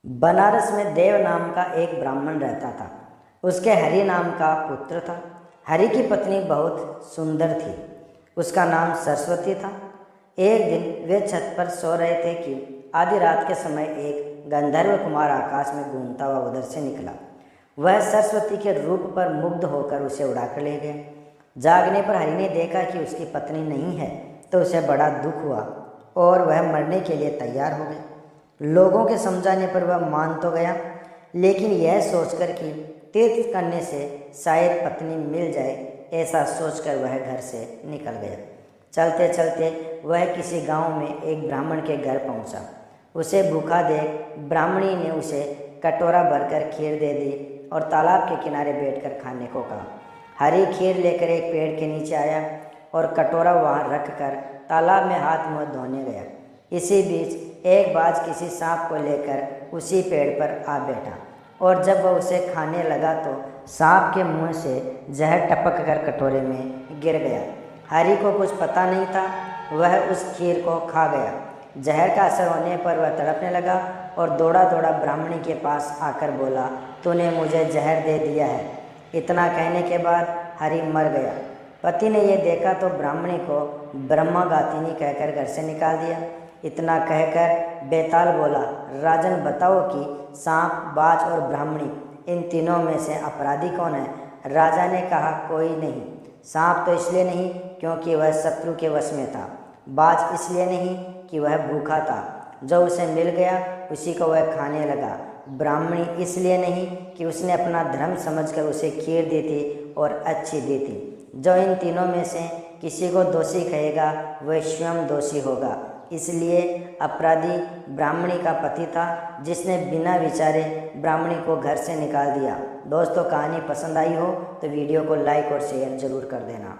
बनारस में देव नाम का एक ब्राह्मण रहता था। उसके हरि नाम का पुत्र था। हरि की पत्नी बहुत सुंदर थी। उसका नाम सरस्वती था। एक दिन वे छत पर सो रहे थे कि आधी रात के समय एक गंधर्व कुमार आकाश में घूमता हुआ उधर से निकला। वह सरस्वती के रूप पर मुग्ध होकर उसे उड़ाकर ले गया। जागने पर हरि ने देखा कि उसकी पत्नी नहीं है, तो उसे बड़ा दुख हुआ और वह मरने के लिए तैयार हो गया। लोगों के समझाने पर वह मान तो गया, लेकिन यह सोचकर कि तीर्थ करने से शायद पत्नी मिल जाए, ऐसा सोचकर वह घर से निकल गया। चलते चलते वह किसी गांव में एक ब्राह्मण के घर पहुंचा। उसे भूखा देख ब्राह्मणी ने उसे कटोरा भरकर खीर दे दी और तालाब के किनारे बैठकर खाने को कहा। हरी खीर लेकर एक पेड़ के नीचे आया और कटोरा वहां रखकर तालाब में हाथ मुंह धोने गया। इसी बीच एक बाज किसी सांप को लेकर उसी पेड़ पर आ बैठा और जब वह उसे खाने लगा तो सांप के मुंह से जहर टपक कर कटोरे में गिर गया। हरि को कुछ पता नहीं था, वह उस खीर को खा गया। जहर का असर होने पर वह तड़पने लगा और दौड़ा दौड़ा ब्राह्मणी के पास आकर बोला, तूने मुझे जहर दे दिया है। इतना कहने के बाद हरि मर गया। पति ने यह देखा तो ब्राह्मणी को ब्रह्मघातिनी कहकर घर से निकाल दिया। इतना कहकर बेताल बोला, राजन बताओ कि सांप, बाज और ब्राह्मणी इन तीनों में से अपराधी कौन है? राजा ने कहा, कोई नहीं। सांप तो इसलिए नहीं क्योंकि वह शत्रु के वश में था। बाज इसलिए नहीं कि वह भूखा था, जो उसे मिल गया उसी को वह खाने लगा। ब्राह्मणी इसलिए नहीं कि उसने अपना धर्म समझकर उसे खीर दी थी और अच्छी दी थी। जो इन तीनों में से किसी को दोषी कहेगा वह स्वयं दोषी होगा। इसलिए अपराधी ब्राह्मणी का पति था, जिसने बिना विचारे ब्राह्मणी को घर से निकाल दिया। दोस्तों, कहानी पसंद आई हो तो वीडियो को लाइक और शेयर जरूर कर देना।